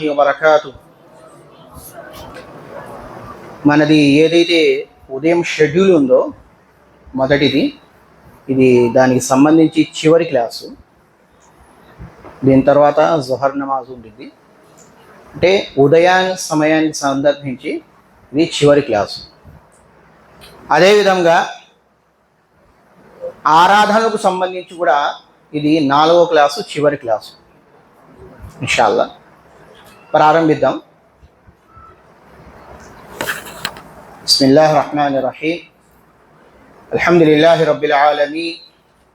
వబరకాతు. మనది ఏదైతే ఉదయం షెడ్యూల్ ఉందో మొదటిది, ఇది దానికి సంబంధించి చివరి క్లాసు. దీని తర్వాత జుహర్ నమాజ్ ఉండింది. అంటే ఉదయాన్ని సమయానికి సందర్భించి ఇది చివరి క్లాసు. అదేవిధంగా ఆరాధనకు సంబంధించి కూడా ఇది 4వ క్లాసు, చివరి క్లాసు. ఇన్షాల్లా ప్రారంభిద్దాం. బిస్మిల్లాహిర్ రహ్మానిర్ రహీం. అల్హమ్దులిల్లాహి రబ్బిల్ ఆలమీన్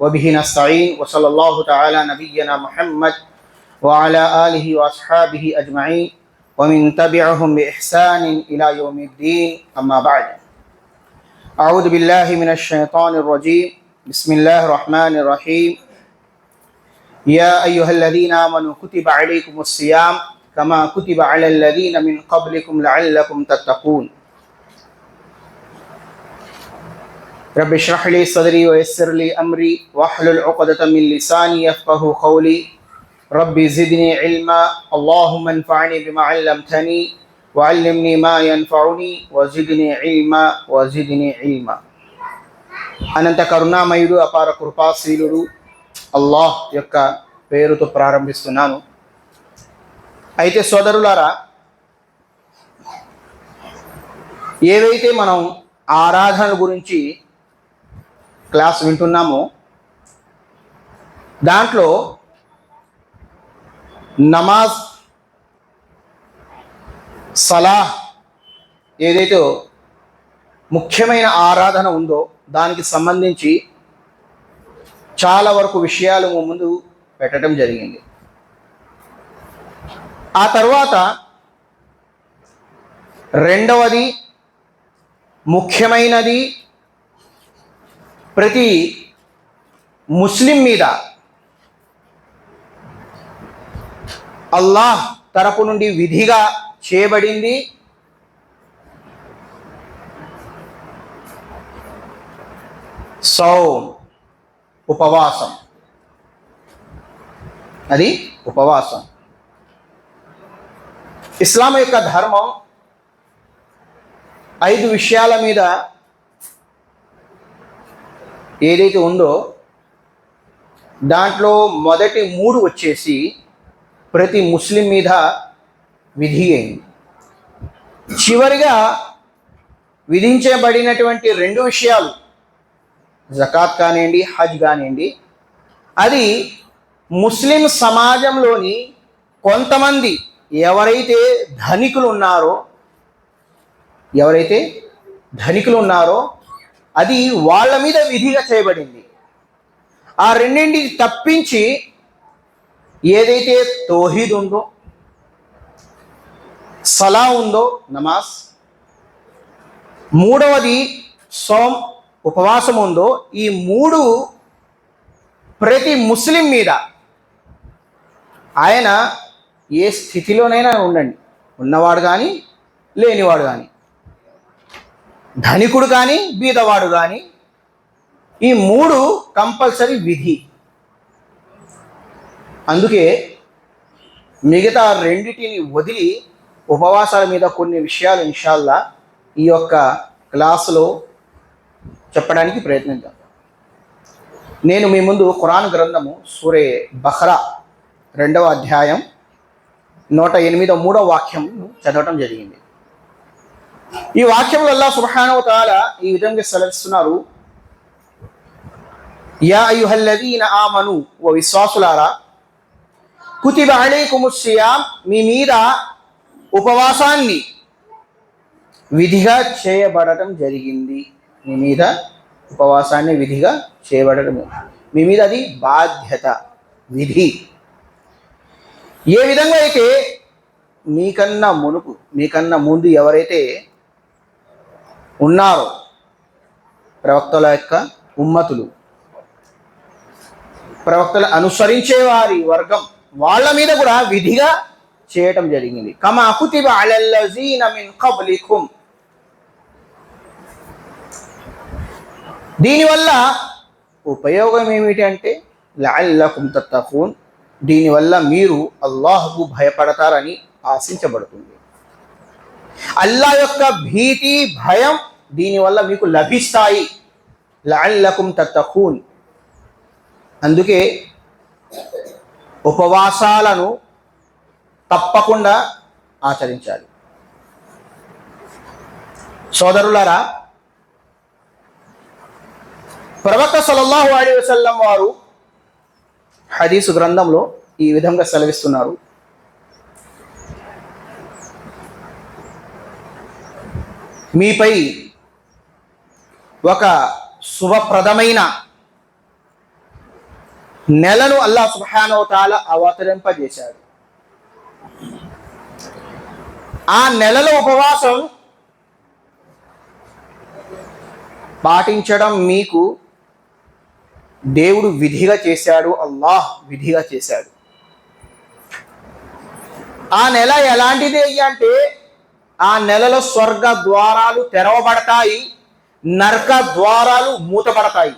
వబిహి నస్తഈన్ వసల్లల్లాహు తఆలా నబియ్యనా ముహమ్మద్ వఅలా ఆలిహి వఅస్హాబిహి అజ్మഈన్ వమిన్ తబిఅహుం బిఇహ్సానిన్ ఇలా యౌమిద్దీన్. అమ్మా బఅద్. అఊదు బిల్లాహి మినష్ షైతానిర్ రజీం. బిస్మిల్లాహిర్ రహ్మానిర్ రహీం. యా అయ్యుహల్లదీన ఆమనూ కుతిబ అలైకుముస్ సియామ్ కమా కుతిబ అలల్లదీన మిన్ ఖబ్లికుం లఅల్లకుం తత్తఖూన్. రబ్బి ఇష్రహ్ లీ సద్రీ వయస్సిర్ లీ అమ్రీ వహ్లుల్ ఉక్దతం మిన్ లిసానీ యఫ్ఖహూ ఖౌలీ. రబ్బి జిద్నీ ఇల్మా. అల్లాహుమ్మ అన్ఫఅనీ బిమా అల్లమ్తనీ వఅల్లిమ్నీ మా యన్ఫఉనీ వజిద్నీ ఇల్మా వజిద్నీ ఇల్మా. అనంత కరుణామయుడు, అపార కృపాశీలుడు అల్లాహ్ యొక్క పేరుతో ప్రారంభిస్తున్నాను. అయితే సోదరులారా, ఏవైతే మనం ఆరాధన గురించి క్లాస్ వింటున్నామో దాంట్లో నమాజ్, సలాహ్ ఏదైతే ముఖ్యమైన ఆరాధన ఉందో దానికి సంబంధించి చాలా వరకు విషయాలు ముందు పెట్టడం జరిగింది. ఆ తర్వాత రెండవది ముఖ్యమైనది, ప్రతి ముస్లిం మీద అల్లాహ్ తరపు నుండి విధిగా చేయబడింది సౌమ్, ఉపవాసం. అది ఉపవాసం. ఇస్లాం యొక్క ధర్మం 5 విషయాల మీద ఏదైతే ఉందో దాంట్లో మొదటి 3 వచ్చేసి ప్రతి ముస్లిం మీద విధి అయింది. చివరిగా విధించబడినటువంటి 2 విషయాలు, జకాత్ కానివ్వండి, హజ్ కానివ్వండి, అది ముస్లిం సమాజంలోని కొంతమంది ఎవరైతే ధనికులు ఉన్నారో అది వాళ్ళ మీద విధిగా చేయబడింది. ఆ రెండింటిని తప్పించి ఏదైతే తౌహీద్ ఉందో, సలా ఉందో, నమాజ్, మూడవది సోమ్, ఉపవాసం ఉందో, ఈ 3 ప్రతి ముస్లిం మీద ఆయన ఏ స్థితిలోనైనా ఉండండి, ఉన్నవాడు కానీ లేనివాడు కానీ, ధనికుడు కానీ బీదవాడు కానీ, ఈ 3 కంపల్సరీ విధి. అందుకే మిగతా రెండిటిని వదిలి ఉపవాసాల మీద కొన్ని విషయాలు ఇన్షాల్లా ఈ యొక్క క్లాసులో చెప్పడానికి ప్రయత్నిద్దాం. నేను మీ ముందు ఖురాన్ గ్రంథము సూరే బహ్రా 2వ అధ్యాయం 108వ వాక్యం చదవటం జరిగింది. ఈ వాక్యంలో అల్లాహ్ సుబ్హానహు వ తఆలా ఈ విధంగా సెలవిస్తున్నారు. యా అయ్యుహల్లదీన ఆమను, ఓ విశ్వాసులారా, కుతిబ అలైకుముస్ సియామ్, మీ మీద ఉపవాసాన్ని విధిగా చేయబడటం జరిగింది. మీ మీద ఉపవాసాన్ని విధిగా చేయబడటం, మీ మీద అది బాధ్యత, విధి. ఏ విధంగా అయితే మీకన్నా ముందు ఎవరైతే ఉన్నారో ప్రవక్తల యొక్క ఉమ్మతులు, ప్రవక్తలు అనుసరించే వారి వర్గం, వాళ్ళ మీద కూడా విధిగా చేయటం జరిగింది. కమా కుతిబ అలల్లజీన మిన్ ఖబ్లికుం. దీనివల్ల ఉపయోగం ఏమిటి అంటే లఅల్లకుం తత్తఖూన్, దీనివల్ల మీరు అల్లాహ్కు భయపడతారని ఆశించబడుతుంది. అల్లాహ్ యొక్క భీతి, భయం దీనివల్ల మీకు లభిస్తాయి. లఅల్లకుం తత్తఖూన్. అందుకే ఉపవాసాలను తప్పకుండా ఆచరించాలి. సోదరులారా, ప్రవక్త సల్లల్లాహు అలైహి వసల్లం వారు హదీసు గ్రంథంలో ఈ విధంగా సెలవిస్తున్నారు. మీపై ఒక శుభప్రదమైన నెలను అల్లాహ్ సుబ్హానహు వ తఆలా అవతరింపజేశాడు. ఆ నెలలో ఉపవాసం పాటించడం మీకు దేవుడు విధిగా చేశాడు, అల్లాహ్ విధిగా చేశాడు. ఆ నెల ఎలాంటిది అంటే ఆ నెలలో స్వర్గ ద్వారాలు తెరవబడతాయి, నరక ద్వారాలు మూతపడతాయి.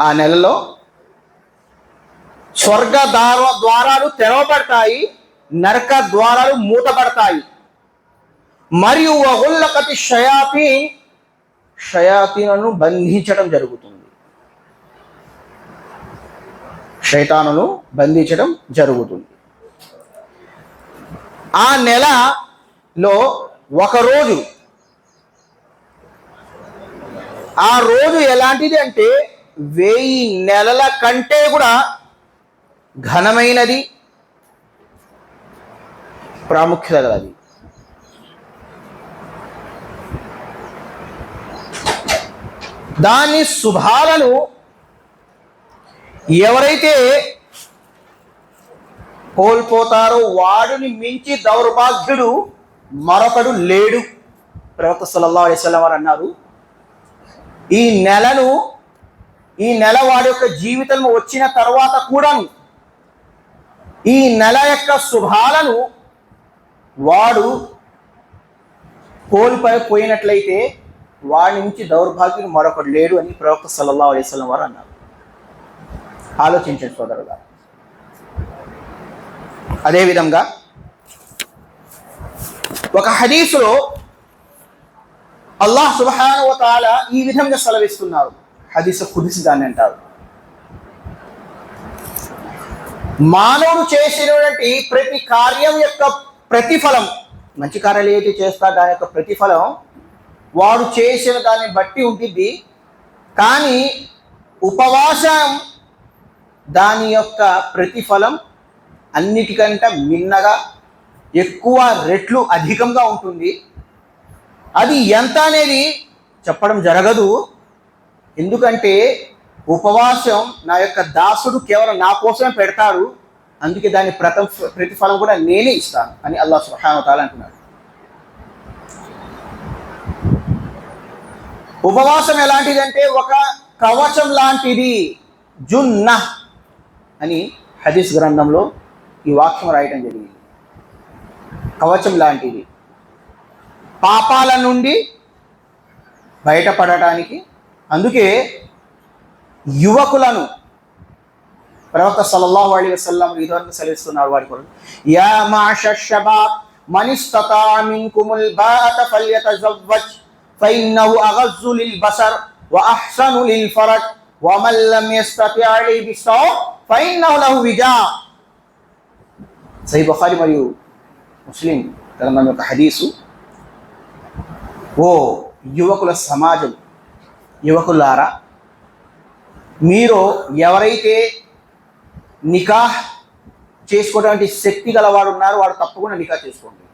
ఆ నెలలో స్వర్గ ద్వారాలు తెరవబడతాయి, నరక ద్వారాలు మూతపడతాయి. మరియు వగుల్లకతి షయాతీన్, షయాతీనులను బంధించడం జరుగుతుంది. శైతానును బంధించడం జరుగుతుంది. ఆ నెలలో ఒక రోజు, ఆ రోజు ఎలాంటిది అంటే 1000 నెలల కంటే కూడా ఘనమైనది, ప్రాముఖ్యత గలది. దాని శుభాలను ఎవరైతే కోల్పోతారో వాడిని మించి దౌర్భాగ్యుడు మరొకడు లేడు. ప్రవక్త సల్లల్లాహు అలైహి వసల్లం వారు అన్నారు, ఈ నెల వాడి యొక్క జీవితంలో వచ్చిన తర్వాత కూడాను ఈ నెల యొక్క శుభాలను వాడు కోల్పోయినట్లయితే వాడి నుంచి దౌర్భాగ్యుడు మరొకడు లేడు అని ప్రవక్త సల్లల్లాహు అలైహి వసల్లం వారు అన్నారు. ఆలోచించండి సోదరుగా. అదేవిధంగా ఒక హదీసులో అల్లాహ్ సుబ్హానహు వ తఆలా ఈ విధంగా సెలవిస్తున్నారు. హదీసు ఖుద్సీ దాన్ని అంటారు. మానవుడు చేసినటువంటి ప్రతి కార్యం యొక్క ప్రతిఫలం, మంచి కార్యాలు ఏదైతే చేస్తాడో దాని యొక్క ప్రతిఫలం వాడు చేసిన దాన్ని బట్టి ఉంటుంది. కానీ ఉపవాసం దాని యొక్క ప్రతిఫలం అన్నిటికంటే మిన్నగా ఎక్కువ రెట్లు అధికంగా ఉంటుంది. అది ఎంత అనేది చెప్పడం జరగదు. ఎందుకంటే ఉపవాసం నా యొక్క దాసుడు కేవలం నా కోసమే పెడతాడు, అందుకే దాని ప్రతిఫలం కూడా నేనే ఇస్తాను అని అల్లాహ్ సుబ్హానహు వ తఆలా అంటున్నాడు. ఉపవాసం ఎలాంటిదంటే ఒక కవచం లాంటిది, జున్నహ్ అని హదీస్ గ్రంథంలో ఈ వాక్యం రాయటం జరిగింది. కవచం లాంటిది, పాపాల నుండి బయటపడటానికి. అందుకే యువకులను ప్రవక్త సల్లల్లాహు అలైహి వసల్లం ఈ విధంగా సెలవిస్తున్నారు వారి కొరకు, యా మాషర్ షబాబ్ మన్ ఇస్తతా మిన్కుముల్ బాఅత ఫల్యతజవ్వజ్ ఫఇన్నహు అగజ్జు లిల్ బసర్ వ అహ్సను లిల్ ఫరజ్ వ మన్ లం యస్తతి అలైహి బిస్సౌమ్ ఫఇన్నహు లహు విజా. సహీహ్ బుఖారీ మరియు ముస్లిం గ్రంథం యొక్క హదీసు. ఓ యువకుల సమాజం, యువకులారా, మీరు ఎవరైతే నికాహ్ చేసుకోవడానికి శక్తి గలవాడు ఉన్నారో వాడు తప్పకుండా నికాహ్ చేసుకోండి.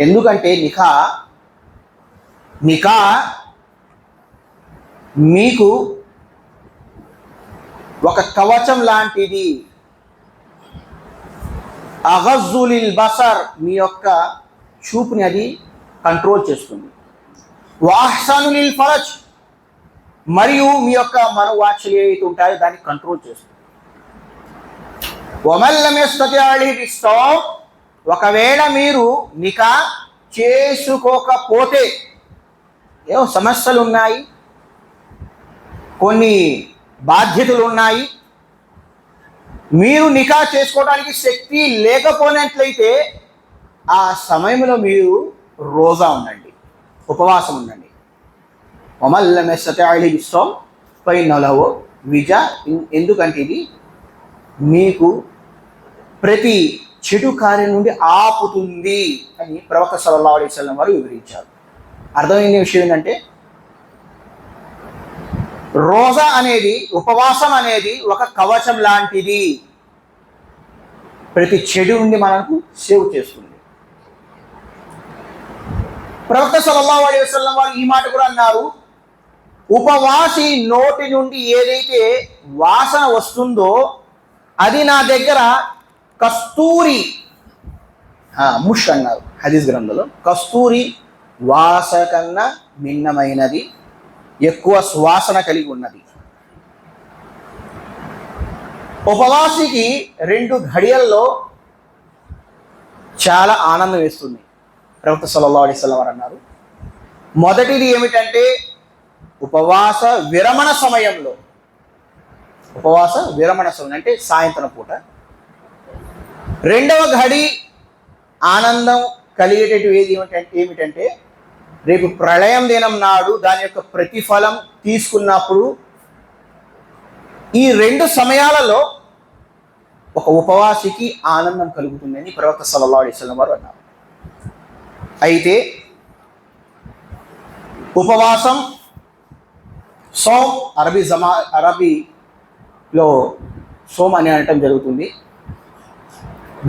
ఎందుకంటే నికాహ్ మీకు ఒక కవచం లాంటిది. అగజ్జులిల్ బసర్, మీ యొక్క చూపుని అది కంట్రోల్ చేస్తుంది. వాహ్సనులిల్ ఫరజ్, మరియు మీ యొక్క మనోవాంఛలు ఏవైతే ఉంటాయో దాన్ని కంట్రోల్ చేస్తుంది. వమన్ లమ్ యస్తతి అలైహి బిస్సౌమ్, ఒకవేళ మీరు నికాహ్ చేసుకోకపోతే, ఏవో సమస్యలు ఉన్నాయి, కొన్ని బాధ్యతలు ఉన్నాయి, మీరు నికా చేసుకోవడానికి శక్తి లేకపోయినట్లయితే ఆ సమయంలో మీరు రోజా ఉండండి, ఉపవాసం ఉండండి. వమల్లం యస్తతి' బిస్సౌమ్ ఫఇన్నహు లహు విజా. ఎందుకంటే ఇది మీకు ప్రతి చెడు కార్యం నుండి ఆపుతుంది అని ప్రవక్త సల్లల్లాహు అలైహి వసల్లం వారు వివరించారు. అర్థమైన విషయం ఏంటంటే రోజా అనేది, ఉపవాసం అనేది ఒక కవచం లాంటిది, ప్రతి చెడు నుండి మనకు సేవ్ చేస్తుంది. ప్రవక్త సల్లల్లాహు అలైహి వసల్లం వారు ఈ మాట కూడా అన్నారు, ఉపవాసి నోటి నుండి ఏదైతే వాసన వస్తుందో అది నా దగ్గర కస్తూరి ముష్ అన్నారు హదీస్ గ్రంథంలో. కస్తూరి వాసన కన్నా భిన్నమైనది, ఎక్కువ సువాసన కలిగి ఉన్నది. ఉపవాసికి 2 ఘడియల్లో చాలా ఆనందం వేస్తుంది. ప్రవక్త సల్లల్లాహు అలైహి వసల్లం వారు అన్నారు, మొదటిది ఏమిటంటే ఉపవాస విరమణ సమయంలో, ఉపవాస విరమణ సమయం అంటే సాయంత్రం పూట. రెండవ ఘడి ఆనందం కలిగేటటువంటి ఏమిటంటే రేపు ప్రళయం దినం నాడు దాని యొక్క ప్రతిఫలం తీసుకున్నప్పుడు ఈ 2 సమయాలలో ఒక ఉపవాసికి ఆనందం కలుగుతుందని ప్రవక్త సల్లల్లాహు అలైహి వసల్లం వారు అన్నారు. అయితే ఉపవాసం సోమ్ అరబీలో సోమ్ అని అనటం జరుగుతుంది.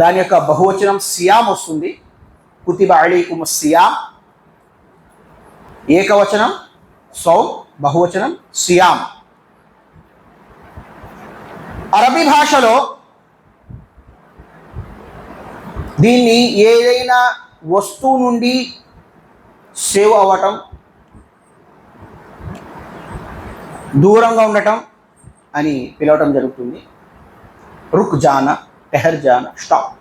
దాని యొక్క బహువచనం సియామ్ వస్తుంది. కుతిబ అలైకుముస్ సియామ్, ఏకవచనం సౌమ్, బహువచనం సియామ్. అరబీ భాషలో దీన్ని ఏదైనా వస్తువు నుండి సేవ్ అవ్వటం, దూరంగా ఉండటం అని పిలవటం జరుగుతుంది. రుక్ జానా, టెహర్ జానా, స్టాప్.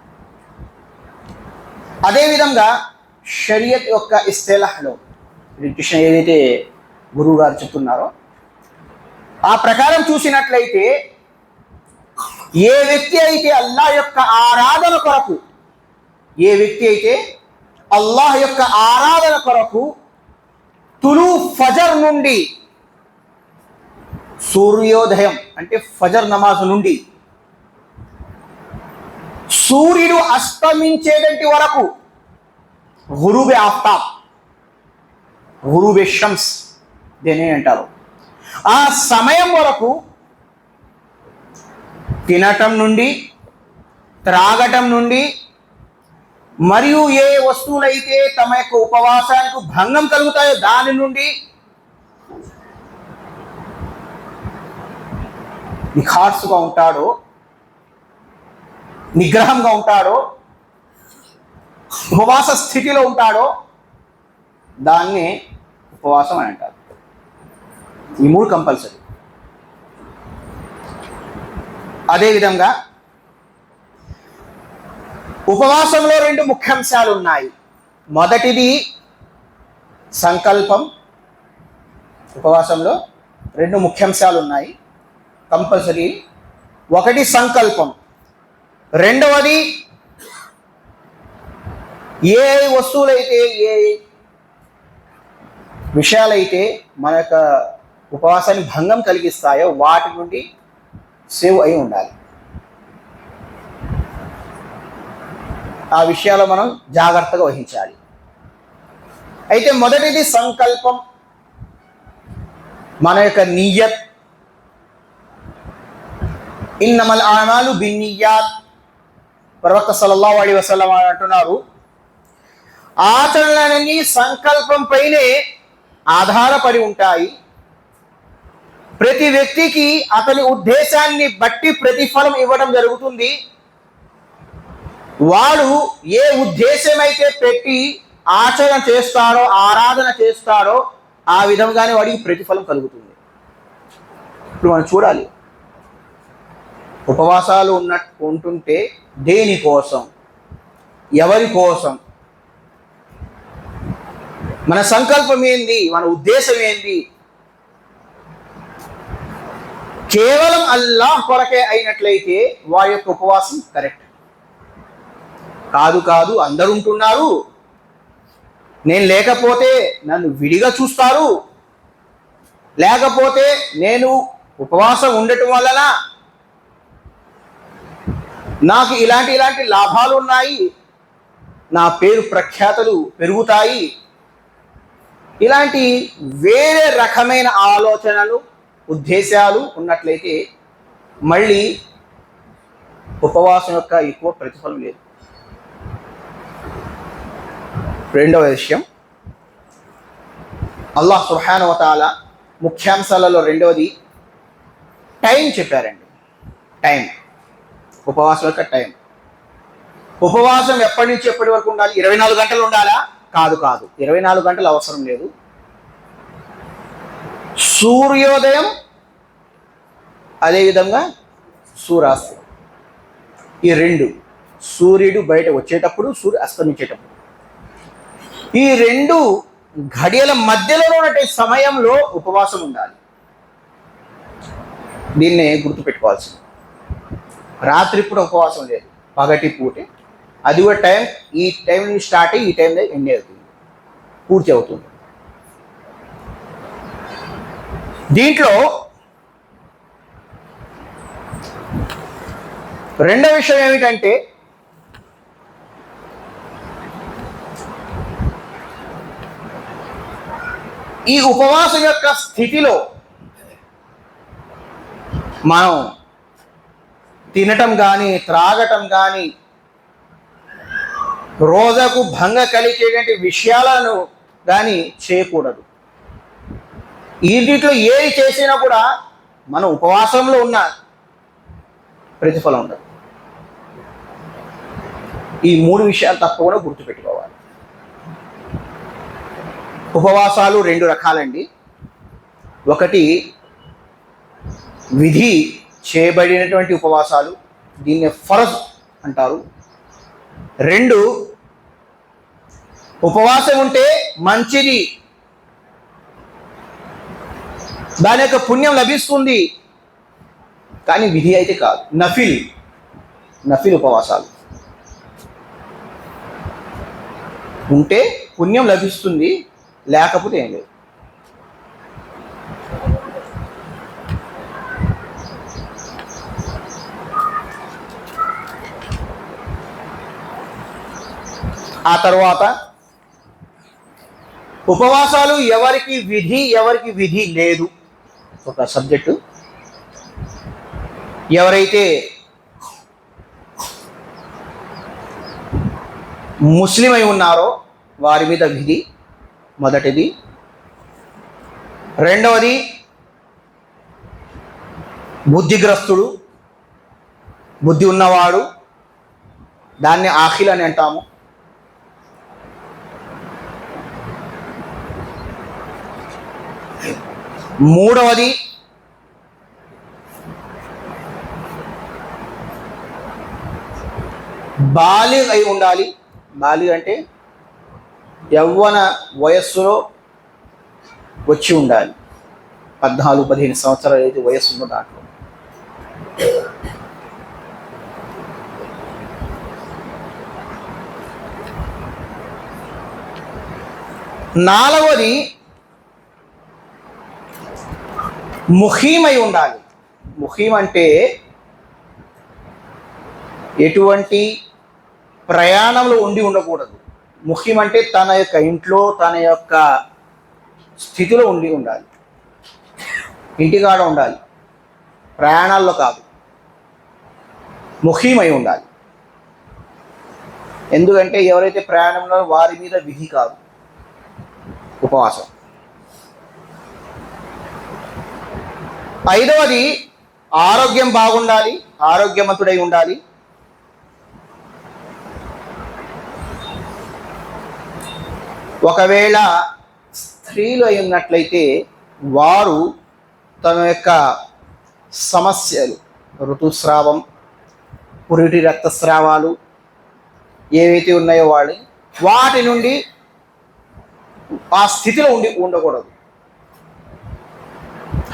అదేవిధంగా షరియత్ యొక్క ఇస్తెలాహ్లో డిక్షన్ ఏదైతే గురువు గారు చెప్తున్నారో ఆ ప్రకారం చూసినట్లయితే ఏ వ్యక్తి అయితే అల్లాహ్ యొక్క ఆరాధన కొరకు, ఏ వ్యక్తి అయితే అల్లాహ్ యొక్క ఆరాధన కొరకు తులు ఫజర్ నుండి, సూర్యోదయం అంటే ఫజర్ నమాజ్ నుండి సూర్యుడు అస్తమించేటంటి వరకు, గురూబే ఆఫ్తాబ్, గురూబే షమ్స్ దేనే అంటారు, ఆ సమయం వరకు తినటం నుండి, త్రాగటం నుండి, మరియు ఏ వస్తువులైతే తమ యొక్క ఉపవాసానికి భంగం కలుగుతాయో దాని నుండి నిఖార్సుగా ఉంటాడో, నిగ్రహంగా ఉంటాడో, ఉపవాస స్థితిలో ఉంటాడో దాన్నే ఉపవాసం అని అంటారు. ఈ 3 కంపల్సరీ. అదేవిధంగా ఉపవాసంలో 2 ముఖ్యాంశాలు ఉన్నాయి. మొదటిది సంకల్పం. ఉపవాసంలో 2 ముఖ్యాంశాలు ఉన్నాయి కంపల్సరీ. ఒకటి సంకల్పం, రెండవది ఏ వస్తువులైతే, ఏ విషయాలైతే మన యొక్క ఉపవాసాన్ని భంగం కలిగిస్తాయో వాటి నుండి సేవ్ అయి ఉండాలి. ఆ విషయాలు మనం జాగ్రత్తగా వహించాలి. అయితే మొదటిది సంకల్పం, మన యొక్క నియత్. ఇన్నమల్ అమాలు బిన్నియాత్. ప్రవక్త సల్లల్లాహు అలైహి వసల్లం అంటున్నారు, ఆచరణలన్నీ సంకల్పం పైనే ఆధారపడి ఉంటాయి. ప్రతి వ్యక్తికి అతని ఉద్దేశాన్ని బట్టి ప్రతిఫలం ఇవ్వడం జరుగుతుంది. వాడు ఏ ఉద్దేశం అయితే పెట్టి ఆచరణ చేస్తాడో, ఆరాధన చేస్తాడో ఆ విధంగానే వాడికి ప్రతిఫలం కలుగుతుంది. ఇప్పుడు మనం చూడాలి, ఉపవాసాలు ఉంటుంటే దేనికోసం, ఎవరి కోసం, మన సంకల్పం ఏంది, మన ఉద్దేశం ఏంది? కేవలం అల్లాహ్ కొరకే అయినట్లయితే వారి యొక్క ఉపవాసం కరెక్ట్. కాదు అందరూ ఉంటున్నారు, నేను లేకపోతే నన్ను విడిగా చూస్తారు, లేకపోతే నేను ఉపవాసం ఉండటం వలన నాకు ఇలాంటి లాభాలు ఉన్నాయి, నా పేరు ప్రఖ్యాతలు పెరుగుతాయి, ఇలాంటి వేరే రకమైన ఆలోచనలు ఉద్దేశాలు ఉన్నట్లయితే మళ్ళీ ఉపవాసం యొక్క ఎక్కువ ప్రతిఫలం లేదు. రెండవ విషయం, అల్లాహ్ సుబ్హానహు వ తఆలా ముఖ్యాంశాలలో రెండవది టైం చెప్పారండి. టైం, ఉపవాసం యొక్క టైం. ఉపవాసం ఎప్పటి నుంచి ఎప్పటి వరకు ఉండాలి? 24 గంటలు ఉండాలా? కాదు 24 గంటలు అవసరం లేదు. సూర్యోదయం అదేవిధంగా సూర్యాస్తం, ఈ రెండు, సూర్యుడు బయట వచ్చేటప్పుడు సూర్యుడు అస్తమించేటప్పుడు, ఈ రెండు ఘడియల మధ్యలో ఉన్నటువంటి సమయంలో ఉపవాసం ఉండాలి. దీన్నే గుర్తుపెట్టుకోవాల్సింది. రాత్రి పూట ఉపవాసం లేదు, పగటి పూటే. అది కూడా టైం, ఈ టైం నుంచి స్టార్ట్ అయ్యి ఈ టైం ఎండ్ అవుతుంది, పూర్తి అవుతుంది. దీంట్లో రెండవ విషయం ఏమిటంటే ఈ ఉపవాసం యొక్క స్థితిలో మనం తినటం కానీ త్రాగటం కానీ రోజుకు భంగ కలిగేటువంటి విషయాలను కానీ చేయకూడదు. వీటిలో ఏది చేసినా కూడా మనం ఉపవాసంలో ఉన్న ప్రతిఫలం ఉండదు. ఈ మూడు విషయాలు తప్పకుండా గుర్తుపెట్టుకోవాలి. ఉపవాసాలు రెండు రకాలండి. ఒకటి విధి చేయబడినటువంటి ఉపవాసాలు, దీన్ని ఫరజ్ అంటారు. రెండు, ఉపవాసం ఉంటే మంచిది, దాని యొక్క పుణ్యం లభిస్తుంది, కానీ విధి అయితే కాదు. నఫిల్ ఉపవాసాలు ఉంటే పుణ్యం లభిస్తుంది, లేకపోతే ఏం లేదు. ఆ తర్వాత ఉపవాసాలు ఎవరికి విధి లేదు ఒక సబ్జెక్టు. ఎవరైతే ముస్లిం అయి ఉన్నారో వారి మీద విధి మొదటిది. రెండవది బుద్ధిగ్రస్తుడు, బుద్ధి ఉన్నవాడు, దాన్ని ఆఖిల్ అని అంటాము. మూడవది బాలిగ్ అయి ఉండాలి. బాలిగ్ అంటే యవ్వన వయస్సులో వచ్చి ఉండాలి. 14-15 సంవత్సరాలు అయితే వయస్సు ఉందో దాంట్లో. నాలుగవది ముఖీమై ఉండాలి. ముఖీం అంటే ఎటువంటి ప్రయాణంలో ఉండకూడదు. ముఖీం అంటే తన యొక్క ఇంట్లో తన యొక్క స్థితిలో ఉండాలి, ఇంటికాడ ఉండాలి, ప్రయాణాల్లో కాదు. ముఖీమై ఉండాలి. ఎందుకంటే ఎవరైతే ప్రయాణంలో వారి మీద విధి కాదు ఉపవాసం. ఐదవది ఆరోగ్యం బాగుండాలి, ఆరోగ్యవంతుడై ఉండాలి. ఒకవేళ స్త్రీలు అయి ఉన్నట్లయితే వారు తమ యొక్క సమస్యలు, ఋతుస్రావం, పురిటి రక్తస్రావాలు ఏవైతే ఉన్నాయో వాటి నుండి ఆ స్థితిలో ఉండకూడదు.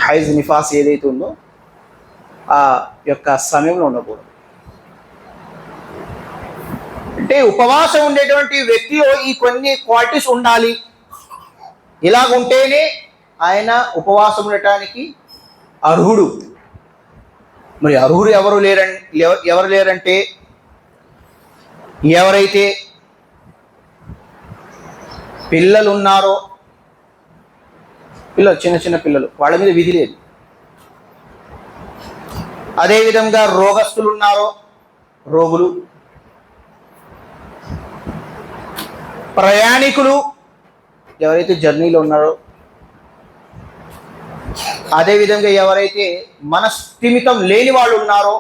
హైజ్ నిఫాస్ ఏదైతే ఉందో ఆ యొక్క సమయంలో ఉండకూడదు. అంటే ఉపవాసం ఉండేటువంటి వ్యక్తిలో ఈ కొన్ని క్వాలిటీస్ ఉండాలి. ఇలాగుంటేనే ఆయన ఉపవాసం ఉండటానికి అర్హుడు. మరి అర్హుడు ఎవరు లేరంటే ఎవరైతే పిల్లలు ఉన్నారో, చిన్న చిన్న పిల్లలు, వాళ్ళ మీద విధి లేదు. అదేవిధంగా రోగస్తులు ఉన్నారో, రోగులు, ప్రయాణికులు ఎవరైతే జర్నీలో ఉన్నారో, అదేవిధంగా ఎవరైతే మనస్థిమితం లేని వాళ్ళు ఉన్నారో,